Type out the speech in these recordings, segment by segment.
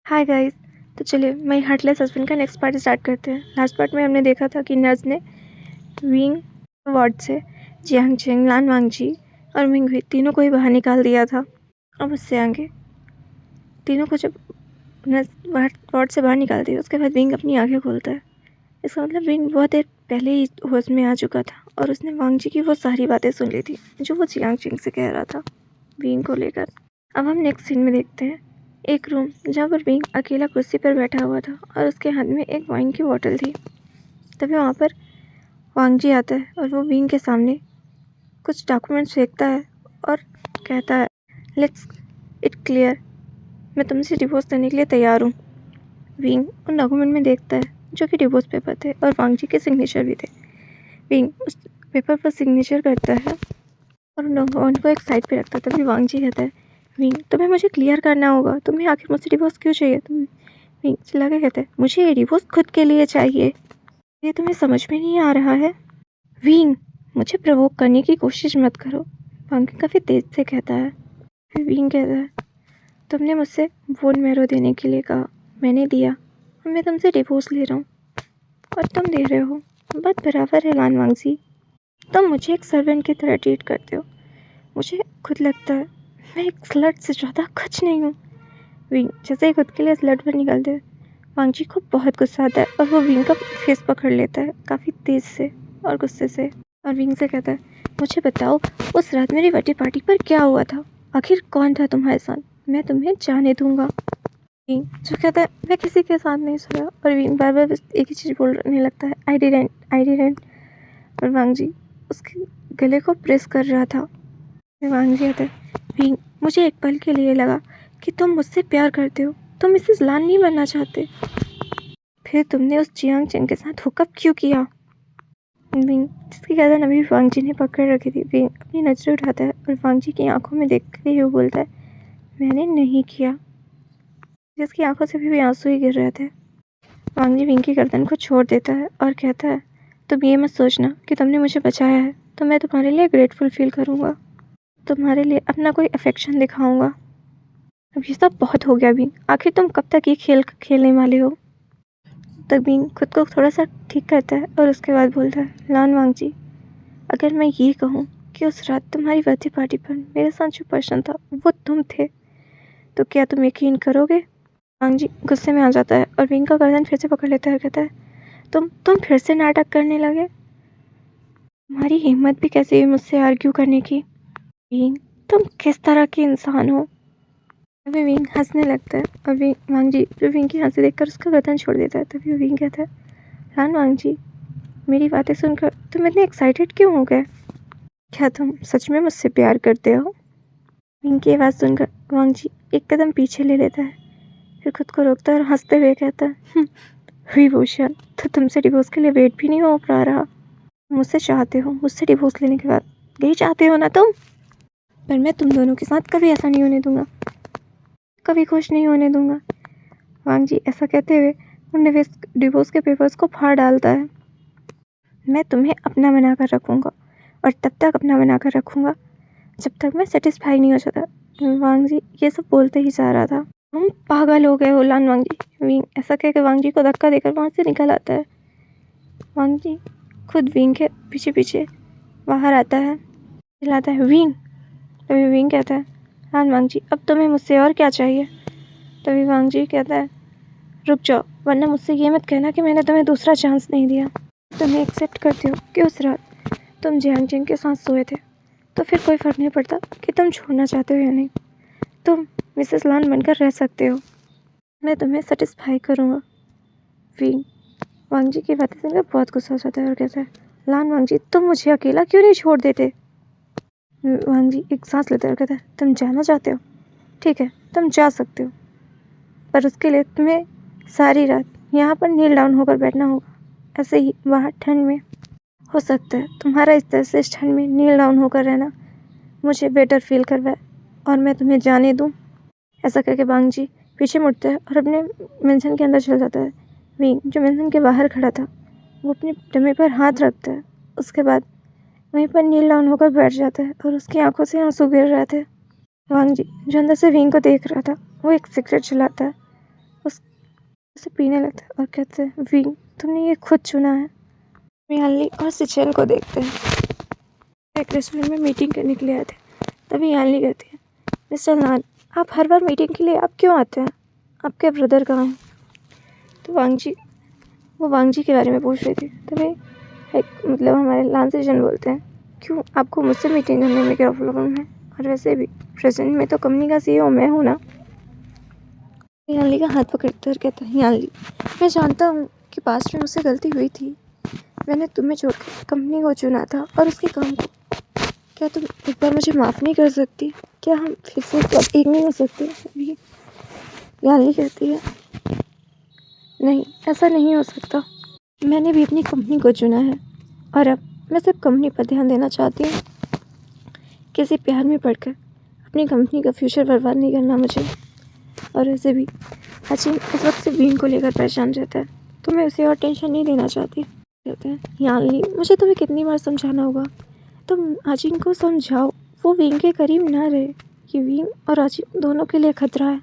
Hi guys. तो चलिए माई heartless husband का नेक्स्ट पार्ट स्टार्ट करते हैं। लास्ट पार्ट में हमने देखा था कि नर्स ने विंग वार्ड से जियांग चेंग, लान वांगजी और मिंग हुई तीनों को ही बाहर निकाल दिया था। अब उससे आगे तीनों को जब नर्स वार्ड से बाहर निकाल दिया, उसके बाद विंग अपनी आंखें खोलता है। इसका मतलब विंग बहुत देर पहले ही होश में आ चुका था और उसने वांगजी की वो सारी बातें सुन ली थी जो वो जियांग चेंग से कह रहा था विंग को लेकर। अब हम नेक्स्ट सीन में देखते हैं एक रूम जहाँ पर विंग अकेला कुर्सी पर बैठा हुआ था और उसके हाथ में एक वाइन की बोतल थी। तभी वहाँ पर वांगजी आता है और वो विंग के सामने कुछ डॉक्यूमेंट्स फेंकता है और कहता है, लेट्स इट क्लियर, मैं तुमसे डिवोर्स करने के लिए तैयार हूँ। विंग उन डॉक्यूमेंट में देखता है जो कि डिवोर्स पेपर थे और वांगजी के सिग्नेचर भी थे। विंग उस पेपर पर सिग्नेचर करता है और उनको एक साइड पे रखता है। तभी वांगजी कहता है, विंग तुम्हें मुझे क्लियर करना होगा, तुम्हें आखिर मुझसे डिवोर्स क्यों चाहिए? तुम विंग चिल्ला के कहते हैं, मुझे ये डिवोर्स खुद के लिए चाहिए, ये तुम्हें समझ में नहीं आ रहा है? विंग मुझे प्रवोक करने की कोशिश मत करो, वांगजी काफ़ी तेज से कहता है। फिर विंग कहता है, तुमने मुझसे बोन मैरो देने के लिए कहा, मैंने दिया और मैं तुमसे डिवोर्स ले रहा हूँ और तुम दे रहे हो, बात बराबर है लान वांगजी। तुम मुझे एक सर्वेंट की तरह ट्रीट करते हो। मुझे खुद लगता है मैं एक स्लट से ज़्यादा कुछ नहीं हूँ। विंग जैसे ही खुद के लिए स्लट पर निकलते हैं, वांगजी को बहुत गुस्सा आता है और वो विंग का फेस पकड़ लेता है काफ़ी तेज से और गुस्से से और विंग से कहता है, मुझे बताओ उस रात मेरी बर्थडे पार्टी पर क्या हुआ था? आखिर कौन था तुम्हारे साथ? मैं तुम्हें जाने दूंगा। विंग जो कहता है, मैं किसी के साथ नहीं सोया और विंग बार बार एक ही चीज़ बोलने लगता है, आई डिडेंट। और वांगजी उसके गले को प्रेस कर रहा था। वांगजी कहता है, विंग मुझे एक पल के लिए लगा कि तुम मुझसे प्यार करते हो, तुम मिसेस लान नहीं बनना चाहते। फिर तुमने उस जियांग चेंग के साथ हुकअप क्यों किया? विंग जिसकी गर्दन अभी वांगजी ने पकड़ रखी थी, विंग अपनी नजरें उठाता है और वांगजी की आंखों में देखते हुए बोलता है, मैंने नहीं किया। जिसकी आंखों से भी आंसू ही गिर रहे थे। वांगजी विंग की गर्दन को छोड़ देता है और कहता है, तुम ये मत सोचना कि तुमने मुझे बचाया है, तो मैं तुम्हारे लिए ग्रेटफुल फील करूँगा, तुम्हारे लिए अपना कोई अफेक्शन दिखाऊंगा। अब ये सब बहुत हो गया विंग, आखिर तुम कब तक ये खेल खेलने वाले हो? तब विंग खुद को थोड़ा सा ठीक करता है और उसके बाद बोलता है, लान वांगजी, अगर मैं ये कहूँ कि उस रात तुम्हारी बर्थडे पार्टी पर मेरे साथ जो पर्सन था वो तुम थे, तो क्या तुम यकीन करोगे? वांगजी गुस्से में आ जाता है और विंग का गर्दन फिर से पकड़ लेता है और कहता है, तुम फिर से नाटक करने लगे? तुम्हारी हिम्मत भी कैसे हुई मुझसे आर्ग्यू करने की? विंग तुम किस तरह के इंसान हो? तभी विंग हंसने लगता है और वांगजी जो विंग की हंसी देखकर उसका गर्दन छोड़ देता है। तभी विंग कहता है, लान वांगजी, मेरी बातें सुनकर तुम इतने एक्साइटेड क्यों हो गए? क्या तुम सच में मुझसे प्यार करते हो? विंग की आवाज़ सुनकर वांगजी एक कदम पीछे ले लेता है, फिर खुद को रोकता है और हंसते हुए कहता है, विभूषण, तो तुमसे डिवोर्स के लिए वेट भी नहीं हो पा रहा? मुझसे चाहते हो, मुझसे डिवोर्स लेने के बाद यही चाहते हो ना तुम? पर मैं तुम दोनों के साथ कभी ऐसा नहीं होने दूंगा, कभी खुश नहीं होने दूंगा। वांगजी ऐसा कहते हुए उन डिवोर्स के पेपर्स को फाड़ डालता है। मैं तुम्हें अपना बनाकर रखूंगा और तब तक अपना बनाकर रखूंगा जब तक मैं सेटिस्फाई नहीं हो जाता। वांगजी ये सब बोलते ही जा रहा था। तुम पागल हो गए हो लान वांगजी, विंग ऐसा कहकर वांगजी को धक्का देकर वहाँ से निकल आता है। वांगजी खुद विंग के पीछे पीछे बाहर आता है, चिल्लाता है, विंग। तभी विंग कहता है, लान वांगजी, अब तुम्हें मुझसे और क्या चाहिए? तभी वांगजी कहता है, रुक जाओ, वरना मुझसे ये मत कहना कि मैंने तुम्हें दूसरा चांस नहीं दिया। तुम्हें एक्सेप्ट करते हो कि उस रात तुम जियांग चेंग के साथ सोए थे, तो फिर कोई फ़र्क नहीं पड़ता कि तुम छोड़ना चाहते हो या नहीं। तुम मिसेस लान बनकर रह सकते हो, मैं तुम्हें सेटिस्फाई करूँगा। विंग वांगजी की बातें सुनकर बहुत गुस्सा हो जाता है और कहता है, लान वांगजी, तुम मुझे अकेला क्यों नहीं छोड़ देते? वांगजी एक सांस लेता है और कहता है, तुम जाना चाहते हो? ठीक है, तुम जा सकते हो, पर उसके लिए तुम्हें सारी रात यहाँ पर नील डाउन होकर बैठना होगा, ऐसे ही बाहर ठंड में। हो सकता है तुम्हारा इस तरह से इस ठंड में नील डाउन होकर रहना मुझे बेटर फील करवाए और मैं तुम्हें जाने दूँ। ऐसा करके वांगजी पीछे मुड़ता है और अपने मेंशन के अंदर चल जाता है। विंग जो मेंशन के बाहर खड़ा था वो अपनी टमी पर हाथ रखता है, उसके बाद वहीं पर नील डाउन होकर बैठ जाता है और उसकी आंखों से आंसू गिर रहे थे। वांगजी जो अंदर से विंग को देख रहा था वो एक सिगरेट जलाता है, उसे पीने लगता है और कहते हैं, विंग तुमने ये खुद चुना है। यानली और सिचेन को देखते हैं। एक रेस्टोरेंट में मीटिंग करने के लिए आए थे। तभी यानली कहती है, मिस्टर लान, आप हर बार मीटिंग के लिए आप क्यों आते हैं? आपके ब्रदर कहाँ हैं? तो वो वांग जी के बारे में पूछ रही थी। तभी मतलब हमारे लान सिचेन बोलते हैं, क्यों आपको मुझसे मीटिंग करने में क्या प्रॉब्लम है? और वैसे भी प्रेजेंट में तो कंपनी का CEO मैं हूँ ना। यानली का हाथ पकड़ते और कहता है, यानली मैं जानता हूँ कि पास्ट में मुझसे गलती हुई थी। मैंने तुम्हें छोड़कर कंपनी को चुना था और उसके काम को। क्या तुम एक बार मुझे माफ़ नहीं कर सकती? क्या हम फिर से एक नहीं हो सकते? अभी यानली कहती है, नहीं, ऐसा नहीं हो सकता। मैंने भी अपनी कंपनी को चुना है और अब मैं सिर्फ कंपनी पर ध्यान देना चाहती हूँ। किसी प्यार में पड़कर अपनी कंपनी का फ्यूचर बर्बाद नहीं करना मुझे। और वैसे भी अचिन इस वक्त से विंग को लेकर परेशान रहता है, तो मैं उसे और टेंशन नहीं देना चाहती। कहते हैं, यानली मुझे तुम्हें कितनी बार समझाना होगा? तुम अचिन को समझाओ वो विंग के करीब ना रहे। कि विंग और अचिन दोनों के लिए खतरा है।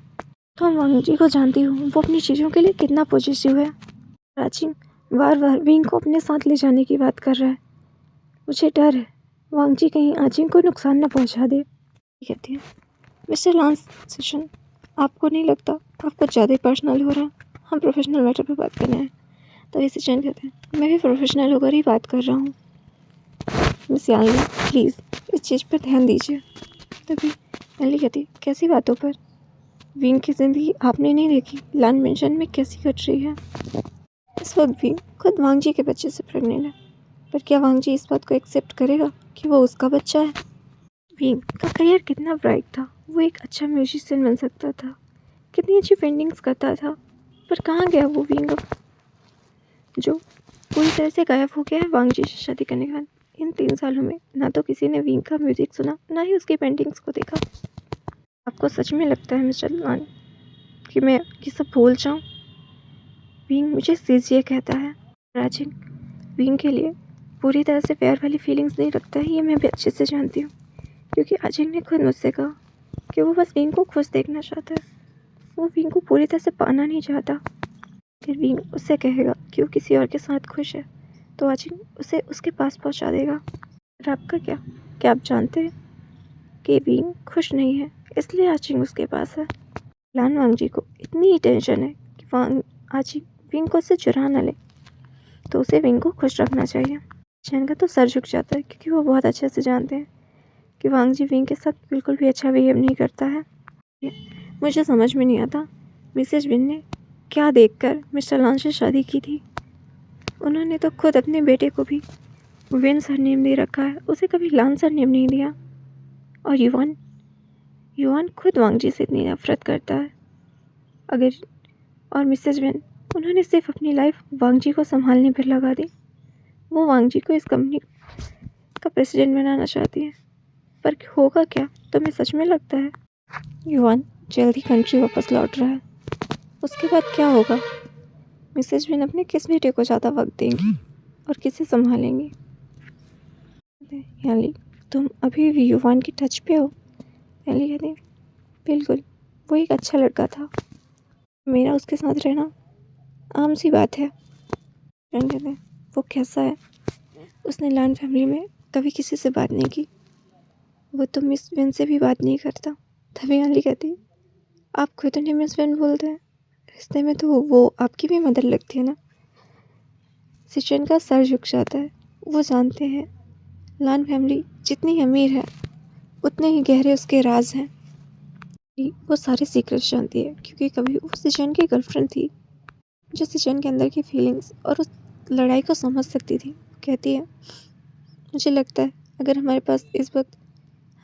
तो वांग जी को जानती हूँ, वो अपनी चीज़ों के लिए कितना पॉजिटिव है। अचिन बार बार विंग को अपने साथ ले जाने की बात कर रहा है। मुझे डर है वांग जी कहीं अचिन को नुकसान न पहुँचा दे। कहती है, मिस्टर लांस सिचन, आपको नहीं लगता आपको ज़्यादा ही पर्सनल हो रहा है? हम प्रोफेशनल मैटर पे बात करना है। तभी सिचन कहते हैं, मैं भी प्रोफेशनल होकर ही बात कर रहा हूँ। मिस यानली प्लीज़ इस चीज़ पर ध्यान दीजिए। तभी यानली कहती, कैसी बातों पर? विंग की ज़िंदगी आपने नहीं देखी लान मेंशन में कैसी कट रही है। इस वक्त विंग खुद वांग जी के बच्चे से प्रेग्नेंट है, पर क्या वांग जी इस बात को एक्सेप्ट करेगा कि वो उसका बच्चा है? विंग का करियर कितना ब्राइट था, वो एक अच्छा म्यूजिशियन बन सकता था, कितनी अच्छी पेंटिंग्स करता था, पर कहाँ गया वो विंग अब, जो पूरी तरह से गायब हो गया है वांग जी से शादी करने के बाद। इन 3 सालों में ना तो किसी ने विंग का म्यूजिक सुना, ना ही उसकी पेंटिंग्स को देखा। आपको सच में लगता है मिस्टर लान कि मैं ये सब भूल जाऊँ? विंग मुझे सीजिए कहता है। राजिन विंग के लिए पूरी तरह से प्यार वाली फीलिंग्स नहीं रखता है, ये मैं भी अच्छे से जानती हूँ, क्योंकि अजिन ने खुद मुझसे कहा कि वो बस विंग को खुश देखना चाहता है, वो विंग को पूरी तरह से पाना नहीं चाहता। फिर विंग उससे कहेगा कि वो किसी और के साथ खुश है, तो अजिन उसे उसके पास पहुँचा देगा। और आपका क्या आप जानते हैं कि विंग खुश नहीं है, इसलिए अजिन उसके पास है। लान वांग जी को इतनी ही टेंशन है कि अजिन विंग को उससे चुरा न ले, तो उसे विंग को खुश रखना चाहिए। चैन का तो सर झुक जाता है, क्योंकि वो बहुत अच्छे से जानते हैं कि वांग जी विंग के साथ बिल्कुल भी अच्छा बिहेव नहीं करता है। मुझे समझ में नहीं आता मिसेज विन ने क्या देखकर मिस्टर लान से शादी की थी। उन्होंने तो खुद अपने बेटे को भी विन सरनेम दे रखा है, उसे कभी लान सरनेम नहीं दिया। और युवान खुद वांग जी से इतनी नफरत करता है। और मिसेज विन, उन्होंने सिर्फ अपनी लाइफ वांग जी को संभालने पर लगा दी। वो वांग जी को इस कंपनी का प्रेसिडेंट बनाना चाहती है, पर होगा क्या? तुम्हें सच में लगता है युवान जल्दी कंट्री वापस लौट रहा है? उसके बाद क्या होगा? मिसेज विन अपने किस बेटे को ज़्यादा वक्त देंगी और किसे संभालेंगी? याली तुम अभी भी युवान की टच पे हो? याली कहती बिल्कुल, वो एक अच्छा लड़का था, मेरा उसके साथ रहना आम सी बात है। कहते वो कैसा है? उसने लान फैमिली में कभी किसी से बात नहीं की, वो तो मिस विन से भी बात नहीं करता। तभी याली कहती आप खुद उन्हें मिस विन बोलते हैं, रिश्ते में तो वो आपकी भी मदर लगती है ना। सिचन का सर झुक जाता है। वो जानते हैं लान फैमिली जितनी अमीर है उतने ही गहरे उसके राज हैं। वो सारे सीक्रेट्स जानती है, क्योंकि कभी वो सिचन की गर्लफ्रेंड थी, जो सिचन के अंदर की फीलिंग्स और उस लड़ाई को समझ सकती थी। कहती है मुझे लगता है अगर हमारे पास इस वक्त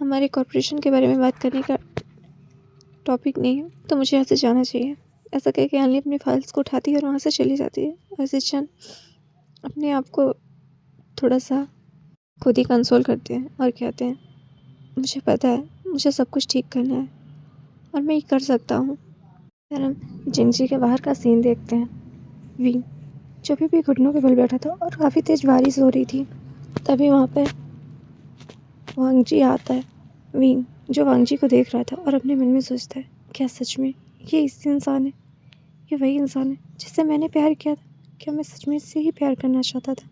हमारे कॉर्पोरेशन के बारे में बात करने का टॉपिक नहीं है, तो मुझे यहाँ से जाना चाहिए। ऐसा कह के यानली अपनी फाइल्स को उठाती है और वहाँ से चली जाती है। और सिचन अपने आप को थोड़ा सा खुद ही कंसोल करते हैं और कहते हैं मुझे पता है मुझे सब कुछ ठीक करना है और मैं ये कर सकता हूँ। फिर हम जिंगजी के बाहर का सीन देखते हैं। विंग जो भी घुटनों के बल बैठा था और काफ़ी तेज बारिश हो रही थी। तभी वहाँ पे वांग जी आता है। विंग जो वांग जी को देख रहा था और अपने मन में सोचता है क्या सच में ये इस इंसान है? ये वही इंसान है जिससे मैंने प्यार किया था। क्या मैं सच में इससे ही प्यार करना चाहता था?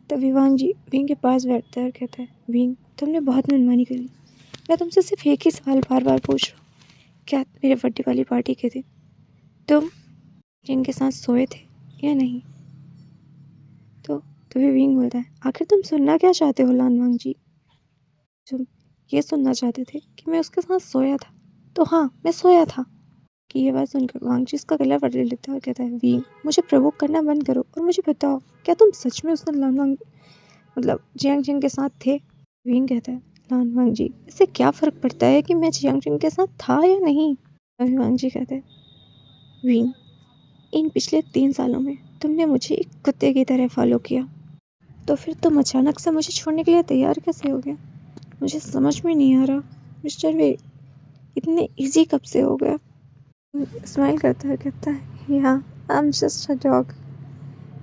तभी वांग जी विंग के पास बैठता है और कहता है, विंग तुमने बहुत मनमानी कर ली। मैं तुमसे सिर्फ एक ही सवाल बार बार पूछ रहा हूँ, क्या मेरे बर्थडे वाली पार्टी के दिन तुम जिनके साथ सोए थे या नहीं? तो तभी विंग बोलता है, आखिर तुम सुनना क्या चाहते हो लान वांग जी? तुम ये सुनना चाहते थे कि मैं उसके साथ सोया था? तो हाँ, मैं सोया था। कि ये बात सुनकर वांग जी उसका गला पकड़ लेता है और कहता है, विंग मुझे प्रवोक करना बंद करो और मुझे बताओ, क्या तुम सच में उस दिन लान वांग मतलब जियांग जिंग के साथ थे? विंग कहता है, लान वांग जी इससे क्या फ़र्क पड़ता है कि मैं जियांग जिंग के साथ था या नहीं? तभी वांग जी कहते हैं, विंग इन पिछले 3 सालों में तुमने मुझे एक कुत्ते की तरह फॉलो किया, तो फिर तुम अचानक से मुझे छोड़ने के लिए तैयार कैसे हो गया? मुझे समझ में नहीं आ रहा। मिस्टर वे इतने इजी कब से हो गया? स्माइल करता है, कहता है, या I am just a dog.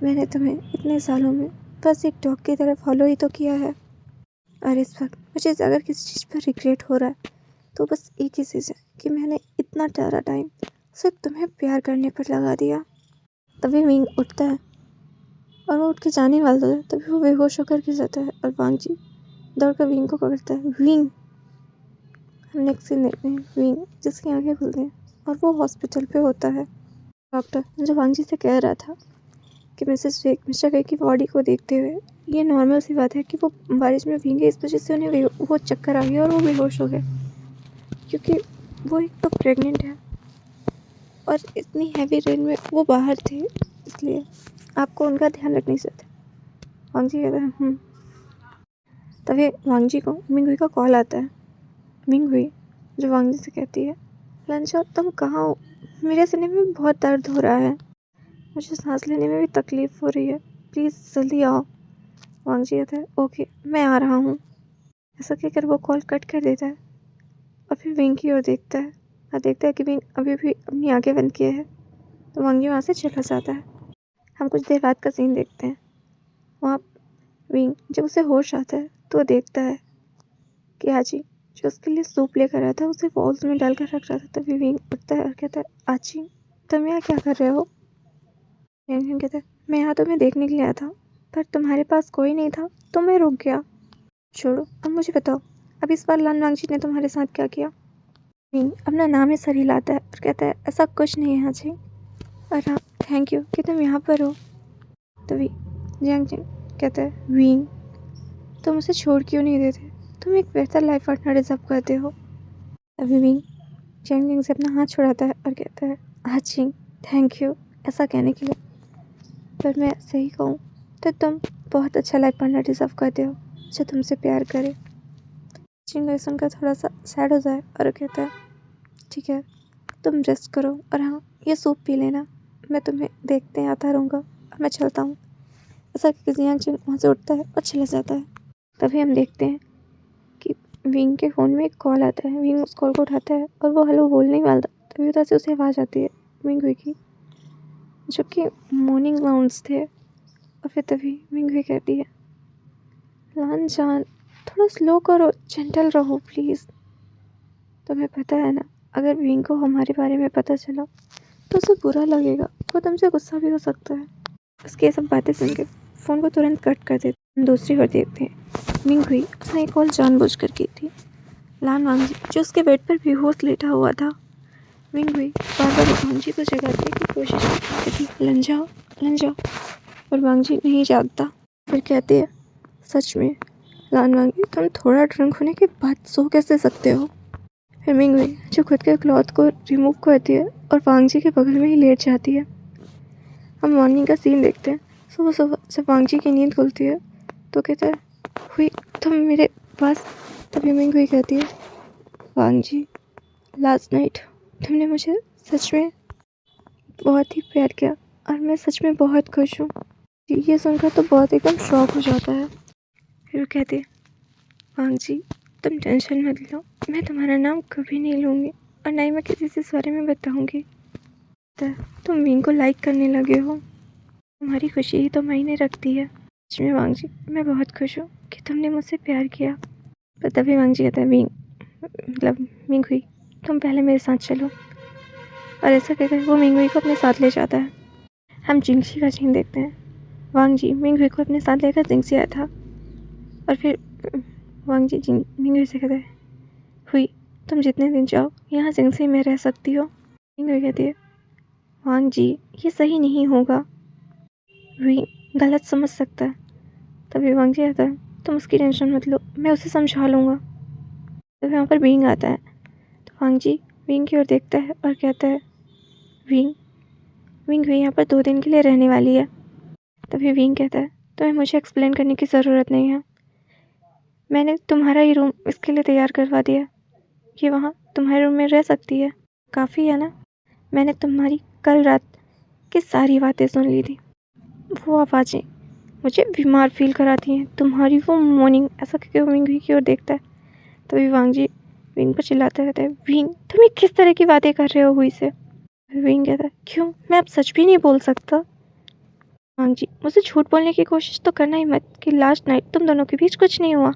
मैंने तुम्हें इतने सालों में बस एक डॉग की तरह फॉलो ही तो किया है। और इस वक्त मुझे अगर किसी चीज़ पर रिग्रेट हो रहा है तो बस एक ही चीज़ है कि मैंने इतना सारा टाइम सिर्फ तुम्हें प्यार करने पर लगा दिया। तभी विंग उठता है और वो उठ के जाने वाला है, तभी वो बेहोश होकर गिर जाता है और वांग जी दौड़कर विंग को पकड़ता है। विंग हम नेक्स्ट सीन देखते हैं, विंग जिसकी आंखें खुलती हैं और वो हॉस्पिटल पे होता है। डॉक्टर जो वांग जी से कह रहा था कि मिस्टर वे की बॉडी को देखते हुए ये नॉर्मल सी बात है कि वो बारिश में भीगे, इस वजह से उन्हें वो चक्कर आ गया और वो बेहोश हो गए, क्योंकि वो एक तो प्रेग्नेंट है और इतनी हैवी रेन में वो बाहर थे, इसलिए आपको उनका ध्यान रखना चाहिए था। वांग जी कहते हैं तभी वांग जी को मिंग हुई का कॉल आता है। मिंग हुई जो वांग जी से कहती है, लंचा तुम कहाँ हो? मेरे सीने में बहुत दर्द हो रहा है, मुझे सांस लेने में भी तकलीफ हो रही है, प्लीज़ जल्दी आओ। वांग जी कहता है, ओके मैं आ रहा हूँ। ऐसा कहकर वो कॉल कट कर देता है और फिर विंग की ओर देखता है और देखता है कि विंग अभी भी अपनी आंखें बंद किए है। तो वांग जी वहाँ से चला जाता है। हम कुछ देर बाद का सीन देखते हैं। वहाँ विंग जब उसे होश आता है तो वो देखता है कि आजी जो उसके लिए सूप लेकर आया था उसे बॉल्स में डालकर रख रहा था। तभी विंग उठता है और कहता है, आजी तुम यहाँ क्या कर रहे हो? विंग कहता है, मैं यहाँ तुम्हें देखने के लिए आया था पर तुम्हारे पास कोई नहीं था तो मैं रुक गया। छोड़ो, अब मुझे बताओ, अब इस बार लान वांग जी ने तुम्हारे साथ क्या किया? विंग अपना नाम ही सर हिलाता है और कहता है, ऐसा कुछ नहीं है आजी, और हाँ थैंक यू कि तुम यहाँ पर हो। तभी जियांग जिंग कहता है, विंग तुम उसे छोड़ क्यों नहीं देते? तुम एक बेहतर लाइफ पार्टनर डिजर्व करते हो। तभी विंग जियांग जिंग से अपना हाथ छुड़ाता है और कहता है, आजी थैंक यू ऐसा कहने के लिए, पर मैं सही कहूँ तो तुम बहुत अच्छा लाइफ पार्टनर डिजर्व करते हो जो तुमसे प्यार करे। जिंग सुनकर थोड़ा सा सैड हो जाए और कहता है, ठीक है तुम रेस्ट करो और हाँ ये सूप पी लेना, मैं तुम्हें देखते आता रहूँगा और मैं चलता हूँ। ऐसा कि जियांग जिंग वहाँ से उठता है और चला जाता है। तभी हम देखते हैं कि विंग के फ़ोन में एक कॉल आता है। विंग उस कॉल को उठाता है और वो हेलो बोलने ही वाला था, तभी उधर से उसे आवाज़ आती है विंग हुई की, जो कि मॉर्निंग राउंड्स थे। और फिर तभी विंग हुई कहती है, लान जान थोड़ा स्लो करो, जेंटल रहो प्लीज़। तुम्हें पता है ना, अगर विंग को हमारे बारे में पता चला तो उसे बुरा लगेगा, वो तुमसे गुस्सा भी हो सकता है। उसकी ये सब बातें सुन के फ़ोन को तुरंत कट कर देते। हम दूसरी ओर देखते हैं मिंग हुई उसने एक कॉल जानबूझकर की थी। लान वांग जी जो उसके बेड पर बेहोश लेटा हुआ था, मिंग हुई बार बार वांग जी को जगाने की कोशिश करती थी, लन जाओ, पर वांग जी नहीं जागता। फिर कहती है, सच में लान वांग जी तुम थोड़ा ड्रंक होने के बाद सो कैसे सकते हो? फिर मिंग हुई जो खुद के क्लॉथ को रिमूव करती है और वांग जी के बगल में ही लेट जाती है। हम मॉर्निंग का सीन देखते हैं। सुबह सुबह जब वांग जी की नींद खुलती है तो कहता है, हुई तुम मेरे पास। तभी मिंग हुई कहती है, वांग जी लास्ट नाइट तुमने मुझे सच में बहुत ही प्यार किया और मैं सच में बहुत खुश हूँ। ये सुनकर तो बहुत एकदम शॉक हो जाता है। फिर कहती है, वांग जी तुम टेंशन मत लो, मैं तुम्हारा नाम कभी नहीं लूँगी और ना ही मैं किसी से इस बारे में बताऊँगी। तुम विंग को लाइक करने लगे हो, तुम्हारी खुशी ही तो मायने रखती है। सच में वांग जी मैं बहुत खुश हूँ कि तुमने मुझसे प्यार किया। पर तभी वांग जी कहता है, मिंग हुई तुम पहले मेरे साथ चलो। और ऐसा कहकर वो मिंगवी को अपने साथ ले जाता है। हम जिंगशी का सीन देखते हैं। वांग जी मिंगवी को अपने साथ लेकर जिंगशी आया था और फिर वांग जी मिंगवी से कहते हैं, हुई तुम जितने दिन चाहो यहाँ जिंगशी में रह सकती हो। मिंगवी कहती है, वांग जी ये सही नहीं होगा, वी गलत समझ सकता है। तभी वांग जी आता है, तुम उसकी टेंशन मत लो, मैं उसे समझा लूँगा। तभी वहाँ पर विंग आता है। तो वांग जी विंग की ओर देखता है और कहता है, विंग भी यहाँ पर 2 दिन के लिए रहने वाली है। तभी विंग कहता है, तुम्हें मुझे एक्सप्लेन करने की ज़रूरत नहीं है, मैंने तुम्हारा ही रूम इसके लिए तैयार करवा दिया कि वहाँ तुम्हारे रूम में रह सकती है, काफ़ी है ना। मैंने तुम्हारी कल रात की सारी बातें सुन ली थी, वो आवाज़ें मुझे बीमार फील कराती हैं, तुम्हारी वो मॉर्निंग। ऐसा करके वो विंग की ओर देखता है। तभी वांग जी विंग पर चिल्लाते रहते हैं, विंग तुम ये किस तरह की बातें कर रहे हो हुई से। विंग कहता है, क्यों मैं अब सच भी नहीं बोल सकता। वांग जी मुझे झूठ बोलने की कोशिश तो करना ही मत कि लास्ट नाइट तुम दोनों के बीच कुछ नहीं हुआ।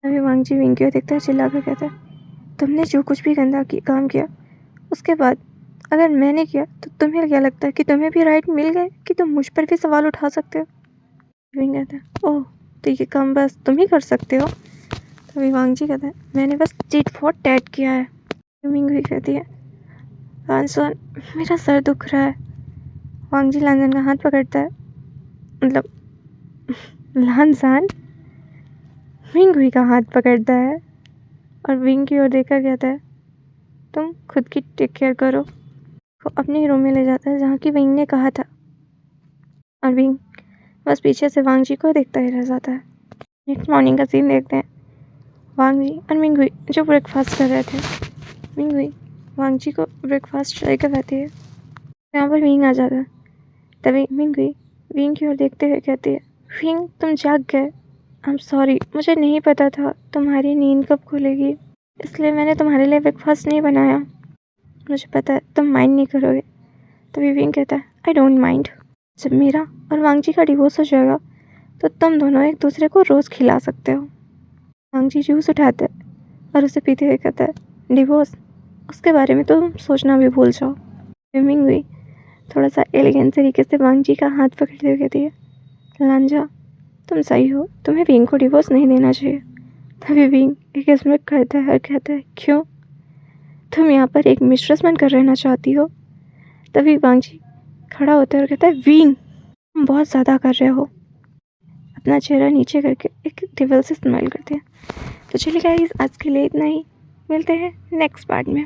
अभी वांग जी विंग की ओर देखता है, चिल्ला कर कहता है, तुमने जो कुछ भी गंदा काम किया उसके बाद अगर मैंने किया तो तुम्हें क्या लगता है कि तुम्हें भी राइट मिल गए कि तुम मुझ पर भी सवाल उठा सकते हो। विंग कहता है, ओह तो ये काम बस तुम ही कर सकते हो। तभी वांग जी कहता है, मैंने बस टिट फॉर टैट किया है। विंग भी कहती है, लानसन मेरा सर दुख रहा है। वांग जी लानसन का हाथ पकड़ता है, मतलब लानसन विंग हुई का हाथ पकड़ता है और विंग की ओर देखकर कहता है, तुम खुद की टेक केयर करो। वो अपने रूम में ले जाता है जहाँ की विंग ने कहा था और विंग बस पीछे से वांग जी को देखता ही रह जाता है। नेक्स्ट मॉर्निंग का सीन देखते हैं। वांग जी और मिंग हुई जो ब्रेकफास्ट कर रहे थे। मिंग हुई वांग जी को ब्रेकफास्ट ट्राई करवाती है। यहाँ पर विंग आ जाता है। तभी मिंग हुई विंग की ओर देखते हुए कहती है, विंग तुम जाग गए, आई एम सॉरी, मुझे नहीं पता था तुम्हारी नींद कब खुलेगी, इसलिए मैंने तुम्हारे लिए ब्रेकफास्ट नहीं बनाया, मुझे पता है तुम माइंड नहीं करोगे। तभी विंग कहता है, आई डोंट माइंड। जब मेरा और वांग जी का डिवोर्स हो जाएगा तो तुम दोनों एक दूसरे को रोज़ खिला सकते हो। वांग जी जूस उठाता है और उसे पीते हुए कहता है, डिवोर्स उसके बारे में तो तुम सोचना भी भूल जाओ। मिंग हुई थोड़ा सा एलिगेंट तरीके से वांग जी का हाथ पकड़ते हुए कहती है, लांजा तुम सही हो, तुम्हें विंग को डिवोर्स नहीं देना चाहिए। तभी विंग एक स्मित करता है और कहता है, क्यों तुम यहाँ पर एक मिस्ट्रेस बनकर रहना चाहती हो। तभी वांग जी खड़ा होता है और कहता है, विंग तुम बहुत ज़्यादा कर रहे हो। अपना चेहरा नीचे करके एक टेबल से स्माइल करते हैं। तो चलिए गाइस आज के लिए इतना ही, मिलते हैं नेक्स्ट पार्ट में।